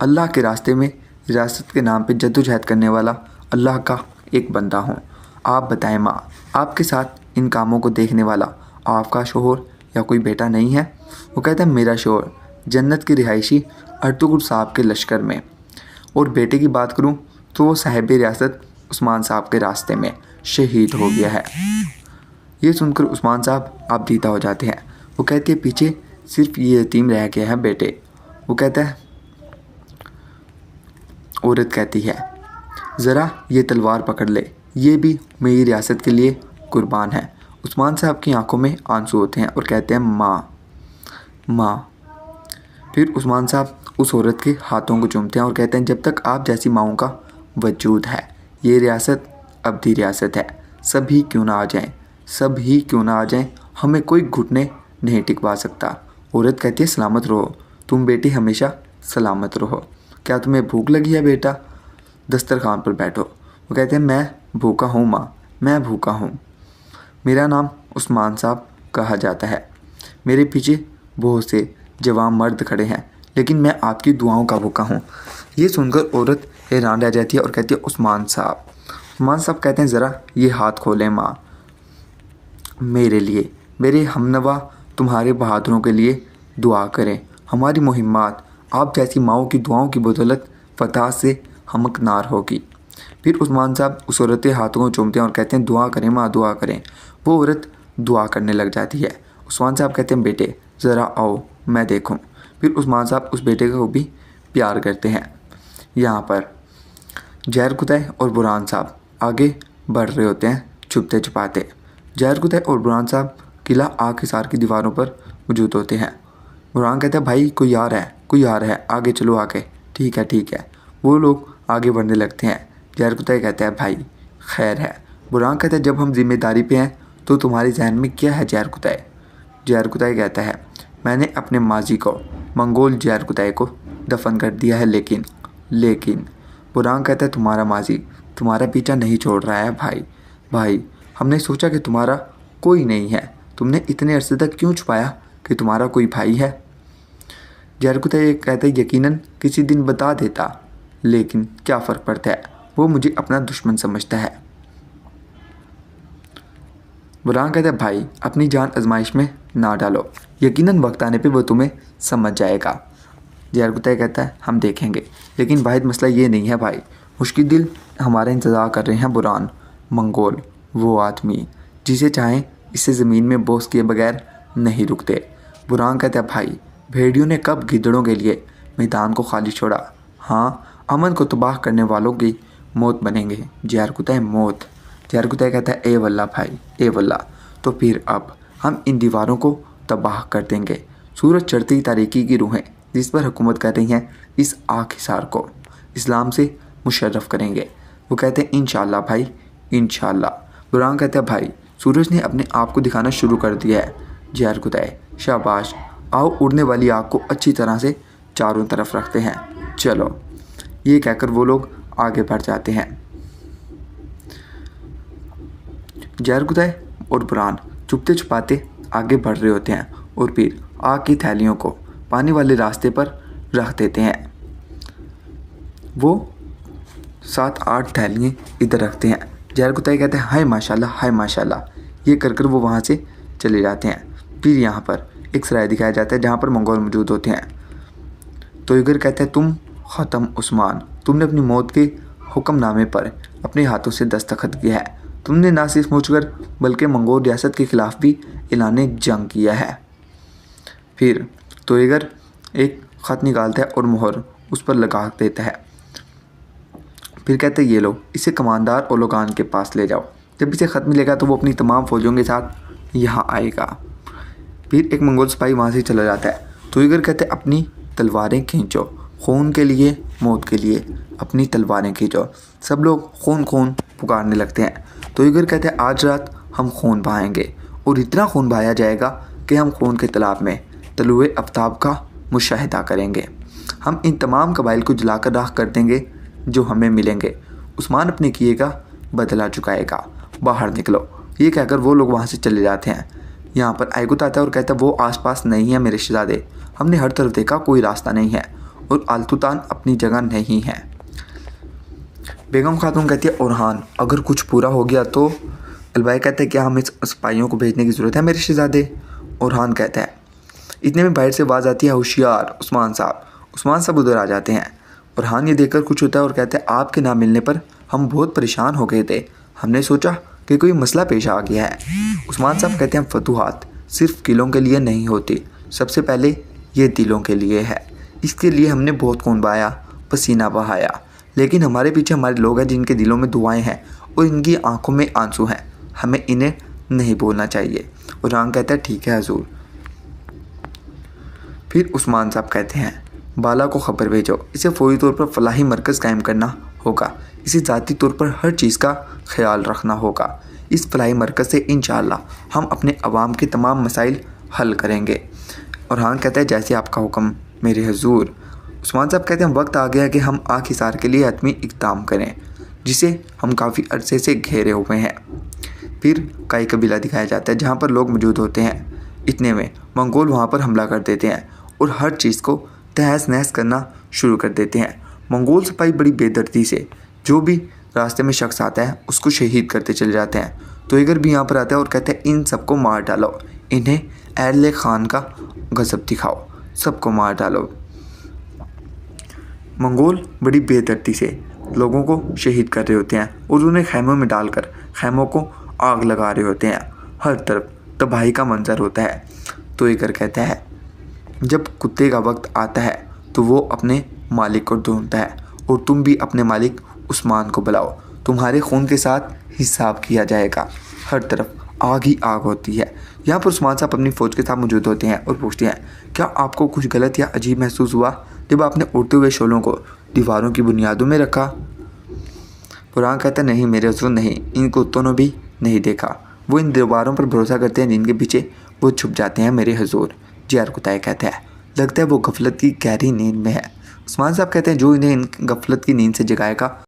अल्लाह के रास्ते में रियासत के नाम पे जद्दोजहद करने वाला अल्लाह का एक बंदा हूँ। आप बताएं माँ, आपके साथ इन कामों को देखने वाला आपका शोहर या कोई बेटा नहीं है? वो कहता है मेरा शोहर जन्नत की रिहायशी अर्तुगरुल साहब के लश्कर में, और बेटे की बात करूँ तो वो साहिब रियासत उस्मान साहब के रास्ते में शहीद हो गया है। ये सुनकर उस्मान साहब आप दीदा हो जाते हैं। वो कहती है पीछे सिर्फ ये यतीम रह गया है बेटे। वो कहता है, औरत कहती है ज़रा ये तलवार पकड़ ले, ये भी मेरी रियासत के लिए कुर्बान है। उस्मान साहब की आंखों में आंसू होते हैं और कहते हैं माँ माँ। फिर उस्मान साहब उस औरत के हाथों को चूमते हैं और कहते हैं जब तक आप जैसी माँओं का वजूद है ये रियासत अब्दी रियासत है। सभी क्यों ना आ जाएं, सभी क्यों ना आ जाएं, हमें कोई घुटने नहीं टिकवा सकता। औरत कहती है सलामत रहो, तुम बेटी हमेशा सलामत रहो। क्या तुम्हें भूख लगी है बेटा? दस्तरखान पर बैठो। वो कहते हैं मैं भूखा हूँ माँ, मैं भूखा हूँ। मेरा नाम उस्मान साहब कहा जाता है। मेरे पीछे बहुत से जवान मर्द खड़े हैं, लेकिन मैं आपकी दुआओं का भूखा हूँ। ये सुनकर औरत हैरान रह जाती है और कहती है उस्मान साहब। उस्मान साहब कहते हैं ज़रा ये हाथ खोलें माँ, मेरे लिए, मेरे हमनवा तुम्हारे बहादुरों के लिए दुआ करें। हमारी मुहिम्मात आप जैसी माओं की दुआओं की बदौलत फतह से हमकनार होगी। फिर उस्मान साहब उस औरत के हाथों को चूमते हैं और कहते हैं दुआ करें माँ, दुआ करें। वो औरत दुआ करने लग जाती है। उस्मान साहब कहते हैं बेटे ज़रा आओ मैं देखूं। फिर उस्मान साहब उस बेटे को भी प्यार करते हैं। यहाँ पर जहर कुतै और बुरहान साहब आगे बढ़ रहे होते हैं छुपते छुपाते। जहर कुतै और बुरहान साहब किला आग हिसार की दीवारों पर मौजूद होते हैं। बुरहान कहता है भाई कोई आ रहा है, कोई आ रहा है, आगे चलो आगे। ठीक है ठीक है। वो लोग आगे बढ़ने लगते हैं। जहर कुतै कहता है भाई खैर है। बुरहान कहता है जब हम जिम्मेदारी पे हैं तो तुम्हारे जहन में क्या है जहर कुतै? जहर कुतै कहता है मैंने अपने माजी को मंगोल जहर कुतै को दफन कर दिया है, लेकिन बुरहान कहता है तुम्हारा माजी तुम्हारा पीछा नहीं छोड़ रहा है भाई। हमने सोचा कि तुम्हारा कोई नहीं है। तुमने इतने अरसे तक क्यों छुपाया कि तुम्हारा कोई भाई है? जहर कुतै कहता है यकीनन किसी दिन बता देता, लेकिन क्या फ़र्क पड़ता है, वो मुझे अपना दुश्मन समझता है। बुरहान कहता है भाई अपनी जान आजमाइश में ना डालो, यकीनन वक्त आने पे वो तुम्हें समझ जाएगा। जहर कुतै कहता है हम देखेंगे, लेकिन वाहिद मसला ये नहीं है भाई, मुश्किल दिल हमारा इंतज़ार कर रहे हैं बुरहान, मंगोल, वो आदमी जिसे चाहें इसे ज़मीन में बोस किए बगैर नहीं रुकते। बुरहान कहता है भाई भेड़ियों ने कब गिद्दड़ों के लिए मैदान को खाली छोड़ा? हाँ, अमन को तबाह करने वालों की मौत बनेंगे। जहर कुतै मौत। जहर कुतै कहता है ए वल्ला भाई, ए वल्ला, तो फिर अब हम इन दीवारों को तबाह कर देंगे। सूरज चढ़ती तारीकी की रूहें जिस पर हुकूमत कर रही हैं इस आग हिसार को इस्लाम से मुशर्रफ करेंगे। वो कहते हैं इंशाअल्लाह भाई, इंशाअल्लाह। बुरहान कहता है भाई सूरज ने अपने आप को दिखाना शुरू कर दिया है। जहर कुतै शाबाश, आओ उड़ने वाली आग को अच्छी तरह से चारों तरफ रखते हैं, चलो। ये कहकर वो लोग आगे बढ़ जाते हैं। जहर कुतै और बुरहान छुपते छुपाते आगे बढ़ रहे होते हैं और फिर आग की थैलियों को पानी वाले रास्ते पर रख देते हैं। वो 7-8 थैलियाँ इधर रखते हैं। जहर कुतै कहते हैं हाय माशाल्लाह, हाय माशाल्लाह। ये कर वो वहाँ से चले जाते हैं। फिर यहाँ पर एक सराय दिखाया जाता है जहाँ पर मंगोल मौजूद होते हैं। तो इगर कहते हैं तुम ख़त्म उस्मान, तुमने अपनी मौत के हुक्मनामे पर अपने हाथों से दस्तखत किया है। तुमने ना सिर्फ मुझकर बल्कि मंगोल रियासत के ख़िलाफ़ भी ऐलान जंग किया है। फिर तो इगर एक ख़त निकालता है और मोहर उस पर लगा देता है। फिर कहते हैं ये लो, इसे कमांडर ओलोगान के पास ले जाओ। जब इसे ख़त मिलेगा तो वो अपनी तमाम फ़ौजों के साथ यहाँ आएगा। फिर एक मंगोल सिपाही वहाँ से चला जाता है। तो इगर कहते हैं अपनी तलवारें खींचो, खून के लिए, मौत के लिए अपनी तलवारें खींचो। सब लोग खून खून पुकारने लगते हैं। तो इगर कहते हैं आज रात हम खून बहाएंगे और इतना खून बहाया जाएगा कि हम खून के तालाब में तलुए आफ्ताब का मुशाहिदा करेंगे। हम इन तमाम कबाइल को जलाकर राख कर देंगे जो हमें मिलेंगे। उस्मान अपने किए का बदला चुकाएगा, बाहर निकलो। ये कहकर वो लोग वहाँ से चले जाते हैं। यहाँ पर आयगुत आता है और कहता है वो आसपास नहीं है मेरे शहजादे, हमने हर तरफ देखा कोई रास्ता नहीं है। और आलतूतान अपनी जगह नहीं है। बेगम खातून कहती है ओरहान अगर कुछ पूरा हो गया तो। अलबाई कहते हैं क्या हमें सिपाहियों को भेजने की ज़रूरत है मेरे शहजादे। ओरहान कहता है। इतने में बाहर से आवाज़ आती है होशियार उस्मान साहब। उस्मान साहब उधर आ जाते हैं। ओरहान ये देखकर कुछ होता है और कहते हैं आपके ना मिलने पर हम बहुत परेशान हो गए थे, हमने सोचा कि कोई मसला पेश आ गया है। उस्मान साहब कहते हैं फतूहात सिर्फ किलों के लिए नहीं होती, सबसे पहले ये दिलों के लिए है। इसके लिए हमने बहुत खून बहाया, पसीना बहाया, लेकिन हमारे पीछे हमारे लोग हैं जिनके दिलों में दुआएं हैं और इनकी आंखों में आंसू हैं, हमें इन्हें नहीं बोलना चाहिए। ओरहान कहता है ठीक है हजूर। फिर उस्मान साहब कहते हैं बाला को ख़बर भेजो, इसे फौरी तौर पर फलाही मरकज़ कायम करना होगा, इसे ज़ाती तौर पर हर चीज़ का ख्याल रखना होगा। इस फलाही मरकज़ से इंशाअल्लाह हम अपने अवाम के तमाम मसाइल हल करेंगे। ओरहान कहता है जैसे आपका हुक्म मेरे हजूर। उस्मान साहब कहते हैं वक्त आ गया कि हम आग हिसार के लिए हतमी इक़दाम करें, जिसे हम काफ़ी अरसे से घेरे हुए हैं। फिर कई कबीला दिखाया जाता है जहाँ पर लोग मौजूद होते हैं। इतने में मंगोल वहाँ पर हमला कर देते हैं और हर चीज़ को तहस नहस करना शुरू कर देते हैं। मंगोल सिपाही बड़ी बेदर्दी से जो भी रास्ते में शख्स आता है उसको शहीद करते चले जाते हैं। तो इगर भी यहाँ पर आता है और कहते हैं इन सबको मार डालो, इन्हें अहले खान का गज़ब दिखाओ, सबको मार डालो। मंगोल बड़ी बेदर्दी से लोगों को शहीद कर रहे होते हैं और उन्हें खैमों में डालकर खैमों को आग लगा रहे होते हैं। हर तरफ तबाही का मंजर होता है। तो इगर कहता है जब कुत्ते का वक्त आता है तो वो अपने मालिक को ढूंढता है और तुम भी अपने मालिक उस्मान को बुलाओ, तुम्हारे खून के साथ हिसाब किया जाएगा। हर तरफ आग ही आग होती है। यहाँ पर उस्मान साहब अपनी फ़ौज के साथ मौजूद होते हैं और पूछते हैं क्या आपको कुछ गलत या अजीब महसूस हुआ जब आपने उड़ते हुए शोलों को दीवारों की बुनियादों में रखा। कुरान कहता नहीं मेरे हज़ूर नहीं, इन कुत्तों ने भी नहीं देखा, वो इन दीवारों पर भरोसा करते हैं जिनके पीछे वो छुप जाते हैं मेरे हज़ूर। जियार कुताई कहता है लगता है वो गफलत की गहरी नींद में है। उस्मान साहब कहते हैं जो इन्हें इन गफलत की नींद से जगाएगा